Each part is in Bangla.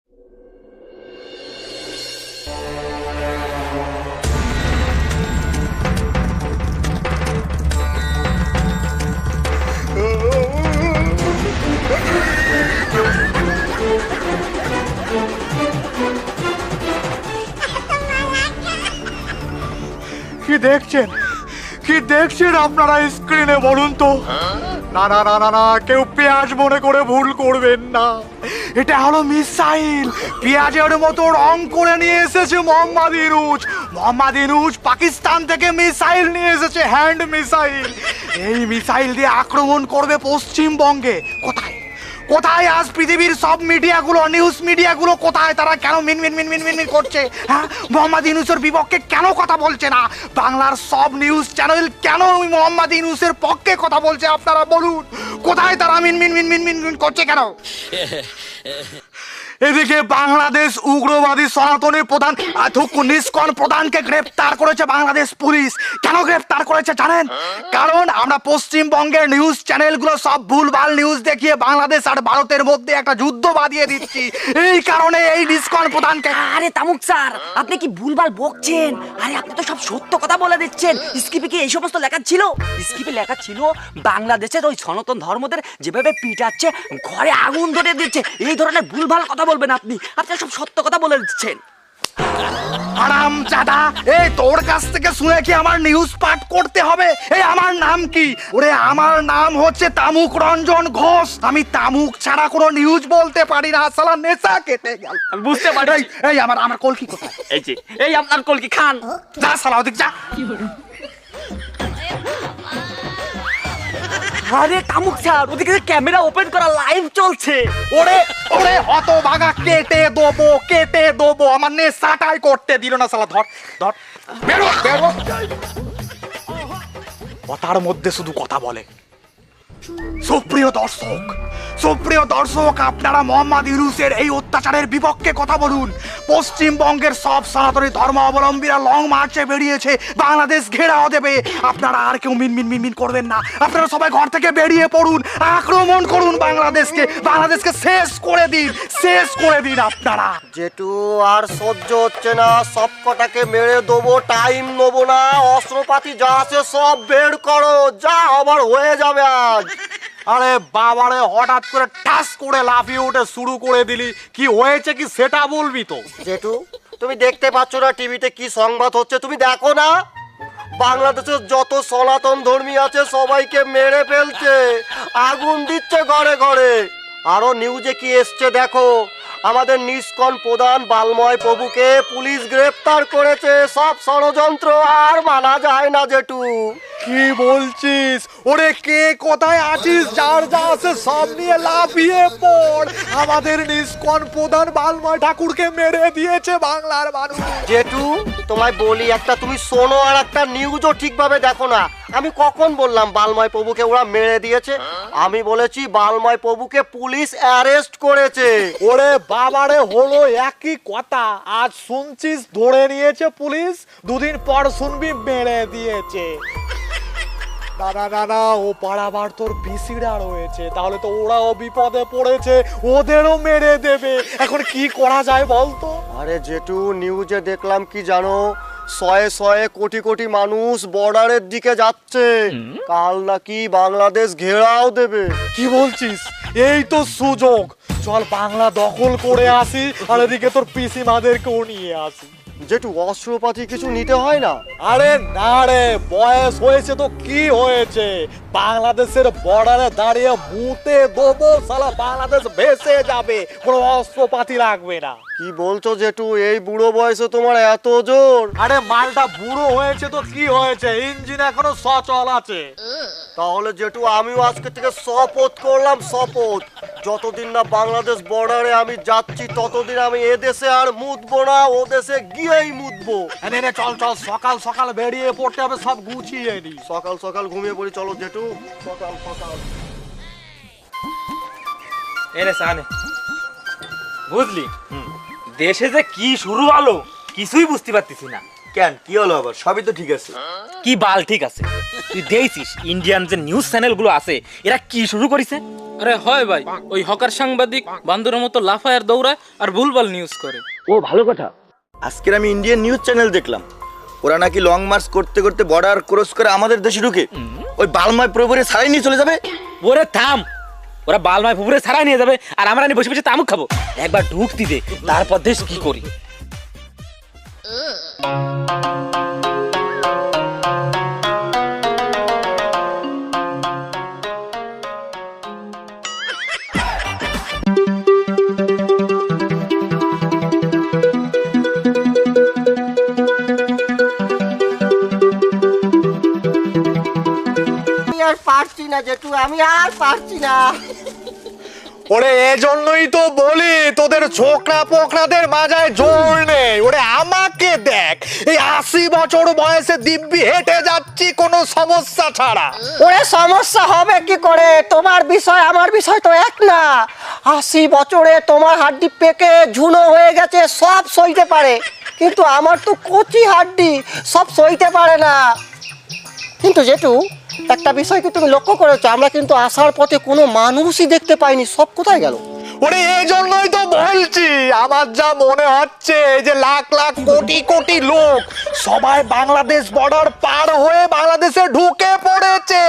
কি দেখছেন, কি দেখছেন আপনারা স্ক্রিনে বলুন তো? না না না না না, কেউ পেঁয়াজ মনে করে ভুল করবেন না, এটা হলো মিসাইল। পেঁয়াজের মতো রং করে নিয়ে এসেছে মোহাম্মদ ইউনূস। মোহাম্মদ ইউনূস পাকিস্তান থেকে মিসাইল নিয়ে এসেছে, হ্যান্ড মিসাইল। এই মিসাইল দিয়ে আক্রমণ করবে পশ্চিমবঙ্গে। কোথায় কোথায় আজ পৃথিবীর সব মিডিয়াগুলো, নিউজ মিডিয়াগুলো কোথায়? তারা কেন মিন মিন মিন মিন মিন মিন করছে? হ্যাঁ, মোহাম্মদ ইউনূসের বিপক্ষে কেন কথা বলছে না? বাংলার সব নিউজ চ্যানেল কেন মোহাম্মদ ইউনূসের পক্ষে কথা বলছে? আপনারা বলুন, কোথায় তারা মিন মিন মিন মিন মিন মিন করছে কেন? এদিকে বাংলাদেশ উগ্রবাদী সনাতনী প্রধান নিষ্কণ প্রধানকে গ্রেপ্তার করেছে বাংলাদেশ পুলিশ। কেন গ্রেপ্তার করেছে জানেন? কারণ আমরা পশ্চিমবঙ্গের নিউজ চ্যানেলগুলো সব ভুলভাল নিউজ দেখিয়ে বাংলাদেশ আর ভারতের মধ্যে একটা যুদ্ধ বাঁধিয়ে দিচ্ছি। এই কারণে এই নিষ্কণ প্রধানকে। আরে তামুক স্যার, আপনি কি ভুলভাল বকছেন? আরে আপনি তো সব সত্য কথা বলে দিচ্ছেন। স্ক্রিপ্টে কি এই সমস্ত লেখা ছিল? স্ক্রিপ্টে লেখা ছিল বাংলাদেশের ওই সনাতন ধর্মদের যেভাবে পিটাচ্ছে, ঘরে আগুন ধরে দিচ্ছে, এই ধরনের ভুলভাল কথা বলবেন আপনি। আপনি সব সত্য কথা বলে দিচ্ছেন। হারামজাদা, এই তোর কাছ থেকে শুনে কি আমার নিউজ পাঠ করতে হবে? এই আমার নাম কি? ওরে আমার নাম হচ্ছে তামুক রঞ্জন ঘোষ। আমি তামুক ছাড়া কোনো নিউজ বলতে পারি না। সালা নেশা কেটে গেল। আমি বুঝতে পারি। এই আমার কলকি কোথায়? এই যে এই আপনার কলকি খান। যা সালা ওদিক যা। আরে তামুক স্যার, ওদিকে ক্যামেরা ওপেন করা লাইভ চলছে। ওরে ওরে হতভাগা, কেটে দেবো। আমার নেশাটাই করতে দিল না সালা। ধর ধর, বেরো বেরো। কথার মধ্যে শুধু কথা বলে। সুপ্রিয় দর্শক, আপনারা মোহাম্মদ ইউনূসের এই অত্যাচারের বিপক্ষে কথা বলুন। পশ্চিমবঙ্গের সব সনাতনী ধর্মাবলম্বীরা লং মার্চে বেরিয়েছে, বাংলাদেশ ঘেরাও দেবে। আপনারা আর কেউ মিন মিন মিন মিন করবেন না। আপনারা সবাই ঘর থেকে বেরিয়ে পড়ুন, আক্রমণ করুন বাংলাদেশকে শেষ করে দিন আপনারা। যেটু আর সহ্য হচ্ছে না, সব কটাকে মেরে দেবো, টাইম নেবো না। অস্ত্রপাতি যা আছে সব বের করো, যা আবার হয়ে যাবে আজ। আরে বাবারে, হঠাৎ করে ঠাস করে লাফিয়ে উঠে শুরু করে দিলি, কি হয়েছে কি সেটা বলবি তো? জেঠু, তুমি দেখতে পাচ্ছ না টিভিতে কি সংবাদ হচ্ছে? তুমি দেখো না, বাংলাদেশের যত সনাতন ধর্মী আছে সবাইকে মেরে ফেলছে, আগুন দিচ্ছে ঘরে ঘরে। আরো নিউজে কি এসছে দেখো, আমাদের নিষ্কণ প্রধান বালময় প্রভুকে পুলিশ গ্রেপ্তার করেছে। সব ষড়যন্ত্র আর মানা যায় না জেঠু। কি বলছিস? ওরে কে কোথায় আছিস? যার যা আছে সব নিয়ে লাফিয়ে পড়। আমাদের নিষ্কণ প্রধান বালময় ঠাকুরকে মেরে দিয়েছে বাংলার মানুষ। জেঠু, তোমায় বলি একটা, তুমি শোনো আর একটা নিউজও ঠিকভাবে দেখো না। আমি কখন বললাম বালময় প্রভুকে ওরা মেরে দিয়েছে? আমি বলেছি বালময় প্রভুকে পুলিশ অ্যারেস্ট করেছে। ওরে বাবারে, হলো একই কথা। আজ শুনছিস ধরে নিয়েছে পুলিশ, দুদিন পর শুনবি মেরে দিয়েছে। না, ও পাড়াবার তোর পিসিরা রয়েছে, তাহলে তো ওরাও বিপদে পড়েছে, ওদেরও মেরে দেবে। এখন কি করা যায় বলতো? আরে জেঠু, নিউজে দেখলাম কি জানো, শয়ে শয়ে কোটি কোটি মানুষ বর্ডারের দিকে যাচ্ছে, কাল নাকি বাংলাদেশ ঘেরাও দেবে। কি বলছিস? এই তো সুযোগ, চল বাংলা দখল করে আসি, আর এদিকে তোর পিসিমাদেরকেও নিয়ে আসি। জেঠু, অস্ত্রপাতি কিছু নিতে হয় না? আরে না রে, বয়স হয়েছে তো কি হয়েছে, বাংলাদেশের বর্ডারে দাঁড়িয়ে মুতে দেবো, সালা বাংলাদেশ ভেসে যাবে, কোনো অস্ত্রপাতি লাগবে না। কি বলছো জেঠু, এই বুড়ো বয়সে তোমার এত জোর? আরে মালটা বুড়ো হয়েছে তো কি হয়েছে, ইঞ্জিন এখনো সচল আছে। তাহলে জেঠু আমিও আজকে থেকে শপথ করলাম, শপথ, যতদিন না বাংলাদেশ বর্ডারে আমি যাচ্ছি ততদিন আমি এ দেশে আর মুতবো না, ও দেশে গিয়েই মুতবো। চল চল, সকাল সকাল বেরিয়ে পড়তে হবে, সব গুছিয়ে নি। সকাল সকাল ঘুমিয়ে পড়ি, চলো জেঠু, সকাল সকাল। এরে সানে, বুঝলি দেশে যে কি শুরু হলো কিছুই বুঝতে পারতেছি না। কেন, কি হলো আবার? সবই তো ঠিক আছে। কি বাল ঠিক আছে? তুই দেখছিস ইন্ডিয়ান যে নিউজ চ্যানেল গুলো আছে এরা কি শুরু করেছে? আরে হয় ভাই, ওই হকার সাংবাদিক বান্দরের মতো লাফায় আর দৌড়ায় আর ভুলভাল নিউজ করে। ও ভালো কথা। আজকের আমি ইন্ডিয়ান নিউজ চ্যানেল দেখলাম, ওরা নাকি লং মার্চ করতে করতে বর্ডার ক্রস করে আমাদের দেশে ঢুকে ওই বালময় প্রভুরে ছাড়াই নিয়ে চলে যাবে। ওরে থাম, ওরা বালমায় পুকুরে ছাড়াই নিয়ে যাবে আর আমরা নিয়ে বসে বসে তামুক খাবো। একবার ঢুকতি দে, তারপর দেশ কি করি। আমি আর পারছি না জেঠু, আমি আর পারছি না। ওরে এজন্যই তো বলি তোদের ছোকরা পোকরাদের মাজায় জোর নেই। ওরে আমাকে দেখ, এই 80 বছর বয়সে দিব্যি হেঁটে যাচ্ছি কোনো সমস্যা ছাড়া। ওরে সমস্যা হবে কি করে? তোমার বিষয় আমার বিষয় তো এক না। 80 বছরে তোমার হাড্ডি পেকে ঝুনো হয়ে গেছে, সব সইতে পারে, কিন্তু আমার তো কচি হাড্ডি, সব সইতে পারে না। কিন্তু জেঠু, একটা বিষয় কি তুমি লক্ষ্য করেছো? আমরা কিন্তু আসার পথে কোনো মানুষই দেখতে পাইনি, সব কোথায় গেল? ওরে এই জন্যই তো বলছি, আমার যা মনে হচ্ছে যে লাখ লাখ কোটি কোটি লোক সবাই বাংলাদেশ বর্ডার পার হয়ে বাংলাদেশে ঢুকে পড়েছে।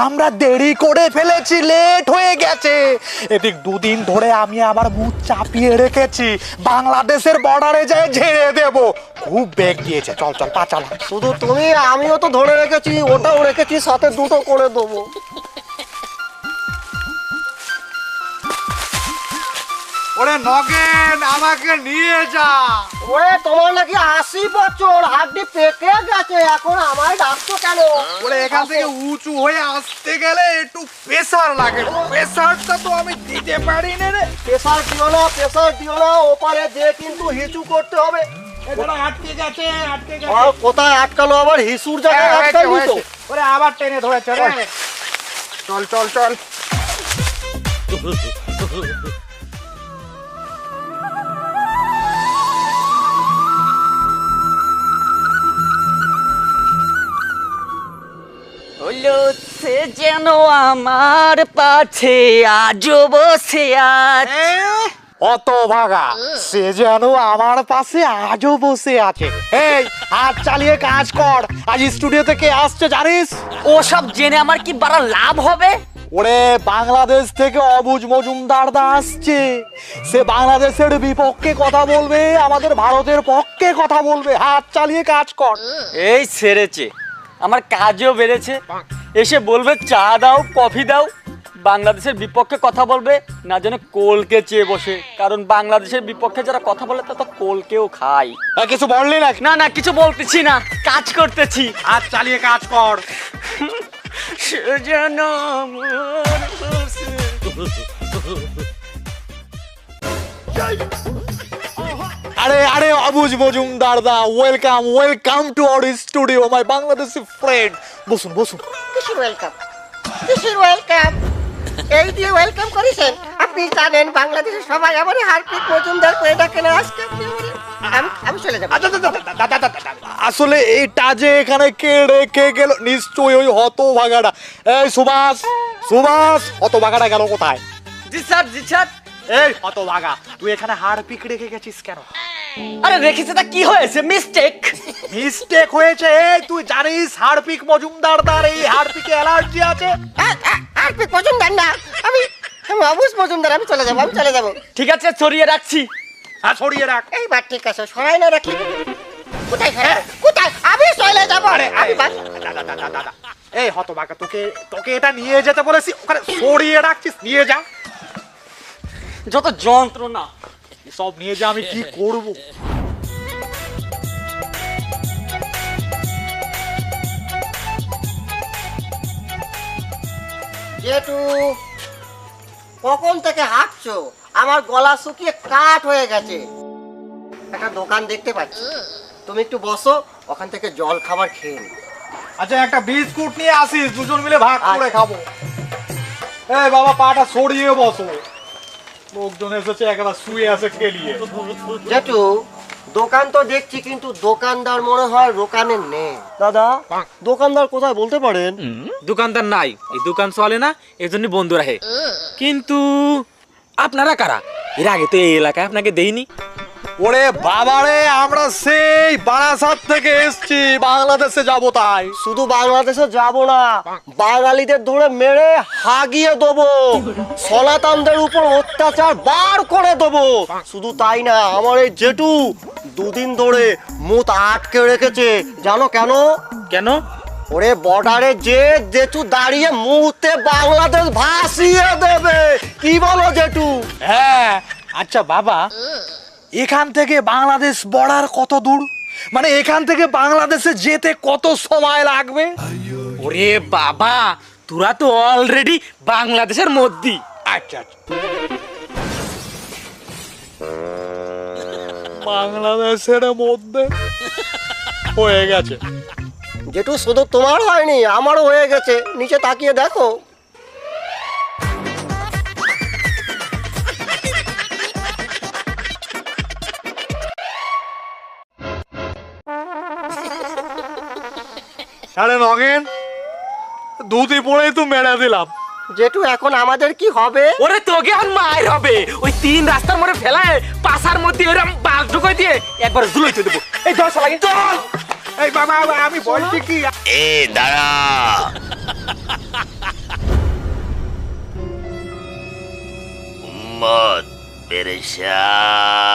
আমরা দেরি করে ফেলেছি, লেট হয়ে গেছে। এদিক দুদিন ধরে আমি আবার মুখ চাপিয়ে রেখেছি, বাংলাদেশের বর্ডারে যায় ঝেড়ে দেব। খুব বেগ দিয়েছে, চল চল পা চালা। শুধু তুমি, আমিও তো ধরে রেখেছি, ওটাও রেখেছি, সাথে দুটো করে দেবো। ওরে নগেন, আমাকে নিয়ে যা। ওরে তোমার নাকি 80 বছর, হাড্ডি পেকে গেছে, এখন আমায় ডাকছো কেন? ওরে এখান থেকে উঁচু হয়ে আসতে গেলে একটু প্রেসার লাগে, প্রেসারটা তো আমি দিতে পারি না রে। প্রেসার দিও না, প্রেসার দিও না, ওপারে দিয়ে কিন্তু হিচু করতে হবে। আটকে গেছে, আটকে আর কোথায় আটকালো? আবার হিসুর জায়গায় আটকালো তো। ওরে আবার টেনে ধরেছে রে। চল চল চল। হলো সে যেন আমার পাছে আজও বসে আছে। অত ভাগা, সে যেন আমার পাশে আজও বসে আছে। এই হাত চালিয়ে কাজ কর। আজ স্টুডিও থেকে আসছে জানিস? ওসব জেনে আমার কি বাড়া লাভ হবে? ওরে বাংলাদেশ থেকে অবুজ মজুমদার দা আসছে। সে বাংলাদেশের বিপক্ষে কথা বলবে, আমাদের ভারতের পক্ষে কথা বলবে। হাত চালিয়ে কাজ কর। এই সেরেছে, আমার কাজও বেড়েছে। এসে বলবে চা দাও, কফি দাও, বাংলাদেশের বিপক্ষে কথা বলবে, না যেন কোলকে চেয়ে বসে। কারণ বাংলাদেশের বিপক্ষে যারা কথা বলে তা তো কোলকেও খায়। কিছু বললি না? না না, কিছু বলতেছি না, কাজ করতেছি। হাত চালিয়ে কাজ কর। সে যেন আমার পাশে। আরে আরে Abuj Majumdar da, welcome welcome to our studio my Bangladeshi friend. বসুন বসুন। কিসের ওয়েলকাম? কিসের ওয়েলকাম? এই দিয়ে ওয়েলকাম করেছেন? আপনি জানেন বাংলাদেশের সবাই আমার হারপিক মজুমদার করে ডাকেন। আজকে আপনি আমি চলে যাবো। আসলে এটা যে এখানে কে রেখে গেল, নিশ্চয়ই ওই হতভাগাটা। এই সুভাষ, সুভাষ, হতভাগাটা গেল কোথায়? জি স্যার, জি স্যার। এই হতভাগা, তুই এখানে হারপিক রেখে গেছিস কেন? আরে রেখেছে তা কি হয়েছে? মিস্টেক। মিস্টেক হয়েছে। এই তুই জানিস হারপিক মজুমদার দার এই হারপিকে অ্যালার্জি আছে? হারপিক মজুমদার না, আমি অবুজ মজুমদার। আমি চলে যাবো, আমি চলে যাবো। ঠিক আছে, ছড়িয়ে রাখছি। হ্যাঁ সরিয়ে রাখ। এইবার ঠিক আছে, সরাই না রাখি। কোথায় সরাই? কোথায়? আমি চলে যাবো। আমি দাদা, এই হতভাগা, তোকে তোকে এটা নিয়ে যেতে বলেছি, ওখানে সরিয়ে রাখছিস। নিয়ে যা, যত যন্ত্রণা। সব নিয়ে যা, আমি কি করব? জেঠু, কখন থেকে হাঁটছো? আমার গলা শুকিয়ে কাঠ হয়ে গেছে। একটা দোকান দেখতে পাচ্ছি, তুমি একটু বসো, ওখান থেকে জল খাবার খেয়ে নি। আচ্ছা একটা বিস্কুট নিয়ে আসিস, দুজন মিলে ভাগ করে খাবো। এই বাবা, পাটা সরিয়ে বসো। লোকজন এসেছে, একেবারে শুয়ে আছে খেলিয়ে। জেঠু, দোকান তো দেখছি, কিন্তু দোকানদার মনে হয় দোকানে নেই। দাদা, দোকানদার কোথায় বলতে পারেন? দোকানদার নাই, এই দোকান চলে না, এই জন্য বন্ধ রাখে। কিন্তু আপনারা কারা? এর আগে তো এই এলাকায় আপনাকে দেইনি। ওরে বাবারে, আমরা সেই বারাসাত থেকে এসেছি, বাংলাদেশে যাব তাই। শুধু বাংলাদেশে যাব না, বাঙালিদের ধরে মেরে হাগিয়ে দেবো, সনাতনদের উপর অত্যাচার বার করে দেবো। শুধু তাই না, আমার এই জেঠু দুদিন ধরে মুখ আটকে রেখেছে। জানো কেন? কেন? ওরে বর্ডারে যে জেঠু দাঁড়িয়ে মুহূর্তে বাংলাদেশ ভাসিয়ে দেবে। কি বলো জেঠু? হ্যাঁ, আচ্ছা বাবা, এখান থেকে বাংলাদেশ বর্ডার কত দূর? মানে এখান থেকে বাংলাদেশে যেতে কত সময় লাগবে? ওরে বাবা, তোরা তো অলরেডি বাংলাদেশের মধ্যেই। আচ্ছা আচ্ছা, বাংলাদেশের মধ্যে হয়ে গেছে। জেঠু শুধু তোমার হয়নি, আমারও হয়ে গেছে। নিচে তাকিয়ে দেখো। আরে নগেন, ধুতি পরেই তো মেরে দিলাম। জেঠু এখন আমাদের কি হবে? ওরে তোকে আর মায়ের হবে, ওই 3 রাস্তার মধ্যে ফেলায় পাশার মধ্যে এরকম বাল ঢুকাই দিয়ে একবার জুলাইতে দেবো। এই দশ লাগে চল। এই বাবা, আমি বলছি কি, এ দাঁড়া, উম্মত পেরেশান।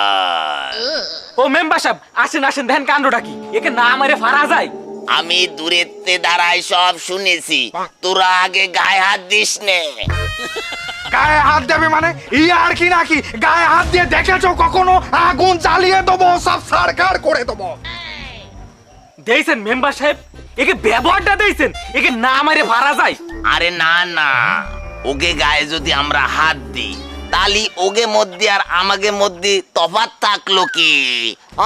ও মেম্বার সাহেব, আসেন আসেন, দেখেন কাণ্ডটা কি, একে না মেরে ফারা যায়। আমি দূরেতে দাঁড়াই সব শুনেছি, তোরা আগে গায়ে হাত দিস নে। গায়ে হাত দেবে মানে ই আর কি নাকি? গায়ে হাত দিয়ে দেখেছো কখনো? আগুন জ্বালিয়ে দেবো, সব সরকার করে দেবো। দেখছেন মেম্বার সাহেব, একে ব্যবহারটা দেখছেন, একে না মেরে ফারা যায়। আরে না না, ওকে গায়ে যদি আমরা হাত দিই, তালি ওগে মধ্যে আর আমাকে মধ্যে তফাৎ থাকলো কি?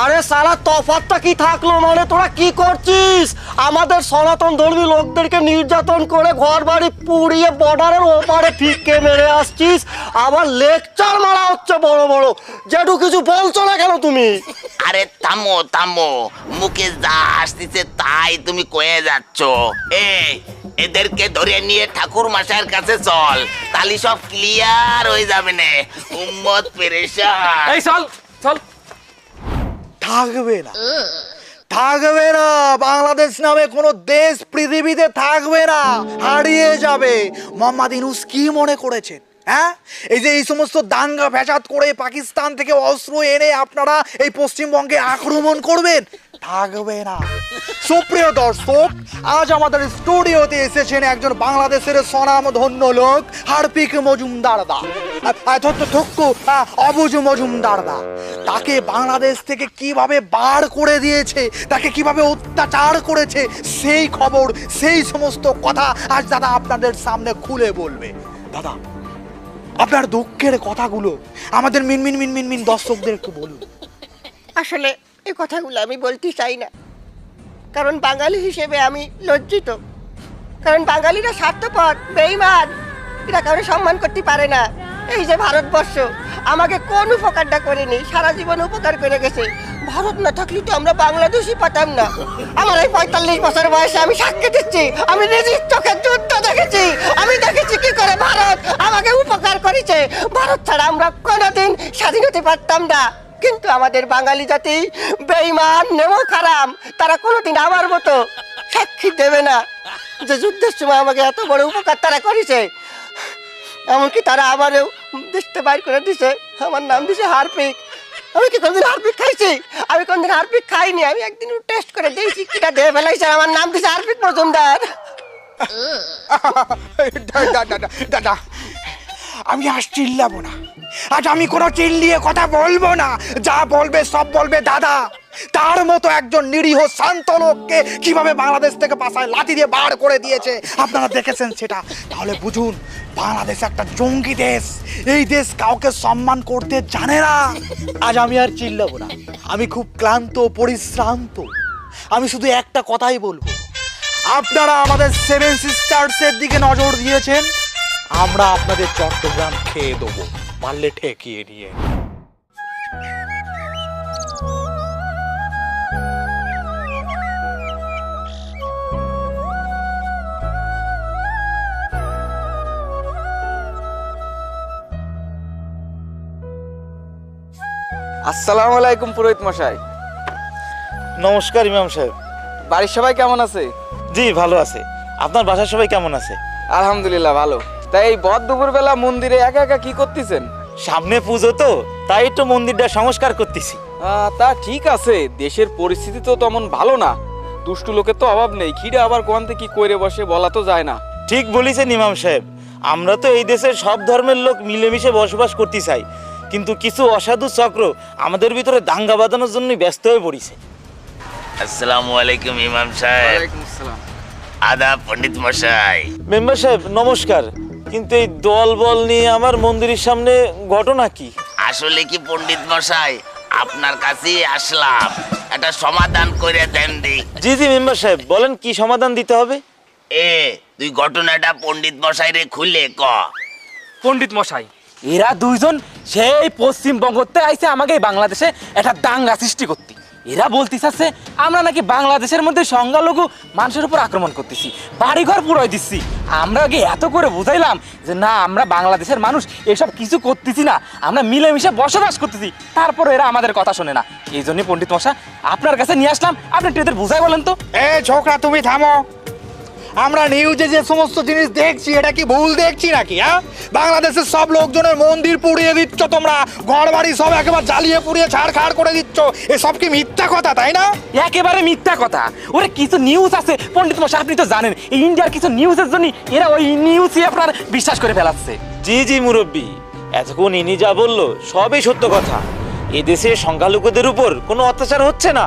আরে সালা, তফাৎটা কি থাকলো মানে? তোরা কি করছিস? আমাদের সনাতন ধর্মী লোকদেরকে নির্যাতন করে ঘর বাড়ি পুড়িয়ে বর্ডারের ওপারে ফিকে মেরে আসছিস, আবার লেকচার মারা হচ্ছে বড় বড়। জেঠু কিছু বলছো না কেন তুমি? আরে থামো থামো, মুখে যা আসতেছে তাই তুমি কয়ে যাচ্ছ। এদেরকে ধরে নিয়ে ঠাকুর মশাইয়ের কাছে চল, তালি সব ক্লিয়ার হয়ে যাবে না। উম্মত পেরেশান। এই চল চল। থাকবে না, থাকবে না, বাংলাদেশ নামে কোনো দেশ পৃথিবীতে থাকবে না, হারিয়ে যাবে। মোহাম্মদ ইউনূস কি মনে করেছেন? হ্যাঁ, এই যে এই সমস্ত দাঙ্গা ফ্যাসাদ করে পাকিস্তান থেকে অস্ত্র এনে আপনারা এই পশ্চিমবঙ্গে আক্রমণ করবেন? থাকবে না। সুপ্রিয় দর্শক, আজ আমাদের স্টুডিওতে এসেছেন একজন বাংলাদেশের স্বনামধন্য লোক, হার্পিক মজুমদার দা, অবুজ মজুমদার দা। তাকে বাংলাদেশ থেকে কিভাবে বার করে দিয়েছে, তাকে কিভাবে অত্যাচার করেছে, সেই খবর, সেই সমস্ত কথা আজ দাদা আপনাদের সামনে খুলে বলবে। দাদা, আপনার দুঃখের কথাগুলো আমাদের মিনমিন মিনমিন মিন দর্শকদের একটু বলুন। আসলে এই কথাগুলো আমি বলতে চাই না, কারণ বাঙালি হিসেবে আমি লজ্জিত। কারণ বাঙালিরা স্বার্থপর, বেঈমান, এরা কারো সম্মান করতে পারে না। এই যে ভারতবর্ষ আমাকে কোন উপকারটা করেনি, সারা জীবন উপকার করে গেছে। ভারত না থাকলে তো আমরা বাংলাদেশই পাতাম না। আমার এই 45 বছর বয়সে আমি সাক্ষী দিচ্ছি, আমি নিজের চোখে যুদ্ধ দেখেছি। আমি দেখেছি কি করে ভারত আমাকে উপকার করেছে। ভারত ছাড়া আমরা কোনোদিন স্বাধীন হতে পারতাম না। কিন্তু আমাদের বাঙালি জাতি বেঈমান, নেমো খারাম, তারা কোনোদিন আমার মতো সাক্ষী দেবে না যে যুদ্ধের সময় আমাকে এত বড় উপকার তারা করেছে। এমনকি তারা আমারও দেশতে বাইর করে দিছে, আমার নাম দিছে হার্পিক। আমি কি কোনদিন হার্পিক খাইছি? আমি কোনদিন হার্পিক খাইনি। আমি একদিন টেস্ট করে দিয়েছি, কিটা দিয়ে ফেলাইছে, আমার নাম দিছে হার্পিক মজুমদার। দাদা, আমি আজ চিল্লাবো না, আজ আমি কোনো চিল্লিয়ে কথা বলবো না। যা বলবে সব বলবে দাদা। তার মতো একজন নিরীহ শান্ত লোককে কিভাবে বাংলাদেশ থেকে পাশায় লাঠি দিয়ে বার করে দিয়েছে আপনারা দেখেছেন সেটা। তাহলে বুঝুন, বাংলাদেশ একটা জঙ্গি দেশ। এই দেশ কাউকে সম্মান করতে জানে না। আজ আমি আর চিল্লাবো না, আমি খুব ক্লান্ত, পরিশ্রান্ত। আমি শুধু একটা কথাই বলবো, আপনারা আমাদের 7 সিস্টার্সের দিকে নজর দিয়েছেন, আমরা আপনাদের চট্টগ্রাম খেয়ে দেবো, পারলে ঠেকিয়ে নিয়ে। আসসালামু আলাইকুম পুরোহিত মশাই। নমস্কার ইমাম সাহেব। বাড়ির সবাই কেমন আছে? জি ভালো আছে। আপনার বাসার সবাই কেমন আছে? আলহামদুলিল্লাহ ভালো। তাই এই বদ দুপুরবেলা মন্দিরে একা একা কি করতেছেন? সামনে পুজো তো, তাই একটু মন্দিরটা সংস্কার করতেছি। তা ঠিক আছে, দেশের পরিস্থিতি তো তেমন ভালো না, দুষ্টু লোকের তো অভাব নেই, খিড়ে আবার কোয়ান্তে কি করে বসে বলা তো যায় না। ঠিক বলেছেন ইমাম সাহেব, আমরা তো এই দেশের সব ধর্মের লোক মিলেমিশে বসবাস করতে চাই, কিন্তু কিছু অসাধু চক্র আমাদের ভিতরে দাঙ্গা বাঁধানোর জন্যই ব্যস্ত হয়ে পড়েছে। আসসালামু আলাইকুম ইমাম সাহেব। ওয়ালাইকুম আসসালাম। আদাব পণ্ডিত মশাই। মেম্বার সাহেব নমস্কার, কিন্তু এই দল বল নিয়ে আমার মন্দিরের সামনে ঘটনা কি? আসলে কি পণ্ডিত মশাই, আপনার কাছেই আসলাম, একটা সমাধান করে দেন দি। জি জি মেম্বার সাহেব, বলেন কি সমাধান দিতে হবে? তুই ঘটনাটা পণ্ডিত মশাই রে খুলে ক। পণ্ডিত মশাই, এরা দুইজন সেই পশ্চিমবঙ্গতে আইছে আমাকে এই বাংলাদেশে একটা দাঙ্গা সৃষ্টি করতে। এরা বলতে চাচ্ছে আমরা নাকি বাংলাদেশের মধ্যে সংখ্যালঘু মানুষের উপর আক্রমণ করতেছি, বাড়িঘর পুরোয় দিচ্ছি। আমরা আগে এত করে বুঝাইলাম যে না, আমরা বাংলাদেশের মানুষ এসব কিছু করতেছি না, আমরা মিলেমিশে বসবাস করতেছি, তারপর এরা আমাদের কথা শোনে না। এই জন্য পণ্ডিত মশাই আপনার কাছে নিয়ে আসলাম, আপনি একটু এদের বুঝাই বলেন তো। এ ছোকরা তুমি থামো। আমরা নিউজে যে সমস্ত জিনিস দেখছি এটা কি ভুল দেখছি নাকি? হ্যাঁ, বাংলাদেশের সব লোকজনের মন্দির পুড়িয়ে দিচ্ছ তোমরা, ঘর বাড়ি সব একেবারে জ্বালিয়ে পুড়িয়ে ছাড়খাড় করে দিচ্ছ, এসব কি মিথ্যা কথা তাই না? একেবারে মিথ্যা কথা। ওরে কিছু নিউজ আছে পণ্ডিত মশাই, আপনি তো জানেন এই ইন্ডিয়ার কিছু নিউজের জন্য এরা ওই নিউজই আপনার বিশ্বাস করে ফেলাচ্ছে। জি জি মুরব্বী, এতক্ষণ ইনি যা বললো সবই সত্য কথা। এদেশে সংখ্যালঘুদের উপর কোনো অত্যাচার হচ্ছে না,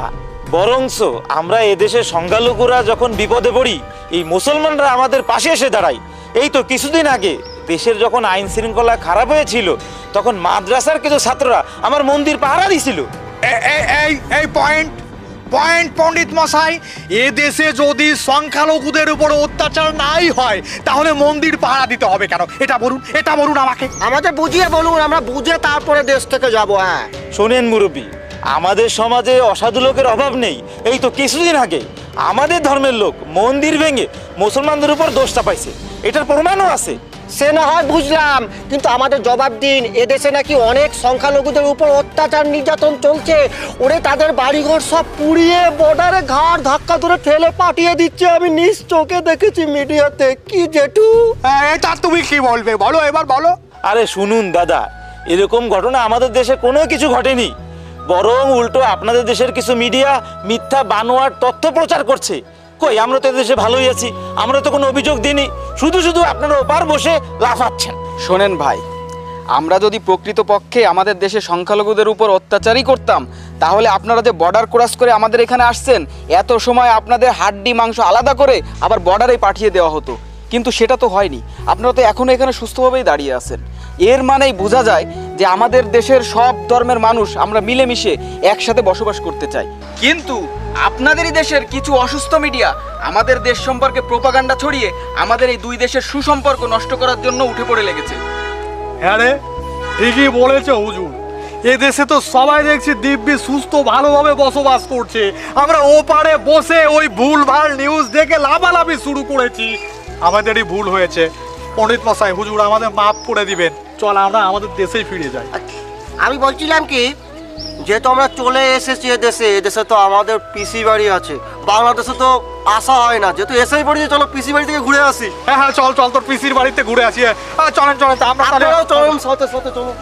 বরঞ্চ আমরা এদেশের সংখ্যালঘুরা যখন বিপদে পড়ি এই মুসলমানরা আমাদের পাশে এসে দাঁড়ায়। এই তো কিছুদিন আগে দেশের যখন আইন শৃঙ্খলা খারাপ হয়েছিল তখন মাদ্রাসার কিছু ছাত্ররা আমার মন্দির পাহারা দিছিল। এই পয়েন্ট পণ্ডিত মশাই, এ দেশে যদি সংখ্যালঘুদের উপর অত্যাচার নাই হয় তাহলে মন্দির পাহারা দিতে হবে কেন? এটা বলুন আমাকে। আমাদের বুঝিয়ে বলুন, আমরা বুঝে তারপরে দেশ থেকে যাবো। হ্যাঁ শোনেন মুরব্বী, আমাদের সমাজে অসাধু লোকের অভাব নেই। এই তো কিছুদিন আগে আমাদের ধর্মের লোক মন্দির ভেঙে মুসলমানদের উপর দোষ চাপাইছে, এটার প্রমাণও আছে। সে না হয় বুঝলাম, কিন্তু আমাদের জবাব দিন, এদেশে নাকি অনেক সংখ্যালঘুদের উপর অত্যাচার নির্যাতন চলছে। ওরে তাদের বাড়িঘর সব পুড়িয়ে বর্ডারে ঘাড় ধাক্কা ধরে ফেলে পাঠিয়ে দিচ্ছে। আমি নিজ চোখে দেখেছি মিডিয়াতে। কি জেঠু, এটা তুমি কি বলবে বলো, এবার বলো। আরে শুনুন দাদা, এরকম ঘটনা আমাদের দেশে কোনো কিছু ঘটেনি, বরং উল্টো আপনাদের দেশের কিছু মিডিয়া মিথ্যা বানোয়ার তথ্য প্রচার করছে। কই, আমরা তো দেশে ভালোই আছি, আমরা তো কোনো অভিযোগ দিইনি, শুধু শুধু আপনারা ওপার বসে লাফাচ্ছেন। শোনেন ভাই, আমরা যদি প্রকৃতপক্ষে আমাদের দেশে সংখ্যালঘুদের উপর অত্যাচারই করতাম তাহলে আপনারা যে বর্ডার ক্রস করে আমাদের এখানে আসছেন এত সময় আপনাদের হাড্ডি মাংস আলাদা করে আবার বর্ডারে পাঠিয়ে দেওয়া হতো, কিন্তু সেটা তো হয়নি। আপনারা তো এখনো এখানে সুস্থভাবেই দাঁড়িয়ে আছেন। এর মানেই বোঝা যায় যে আমাদের দেশের সব ধর্মের মানুষ আমরা মিলেমিশে একসাথে বসবাস করতে চাই। কিন্তু আপনাদেরই দেশের কিছু অসুস্থ মিডিয়া আমাদের দেশ সম্পর্কে প্রোপাগান্ডা ছড়িয়ে আমাদের এই দুই দেশের সুসম্পর্ক নষ্ট করার জন্য উঠে পড়ে লেগেছে। হ্যাঁ রে, ঠিকই বলেছো হুজুর, এ দেশে তো সবাই দেখছি দিব্যি সুস্থ ভালোভাবে বসবাস করছে, আমরা ওপারে বসে ওই ভুলভাল নিউজ দেখে লাফালাফি শুরু করেছি। আমাদেরই ভুল হয়েছে। পণ্ডিত মশাই, হুজুর আমাদের মাফ করে দিবেন, চল আমরা আমাদের দেশেই ফিরে যাই। আমি বলছিলাম কি, যেহেতু আমরা চলে এসেছি এদেশে তো আমাদের পিসি বাড়ি আছে, বাংলাদেশে তো আসা হয় না, যেহেতু এসেই পড়েছি, চলো পিসি বাড়ি থেকে ঘুরে আসি। হ্যাঁ চল তোর পিসির বাড়িতে ঘুরে আসি। চলেন আমরা আপনারাও চলুন, সাথে সাথে চলুন।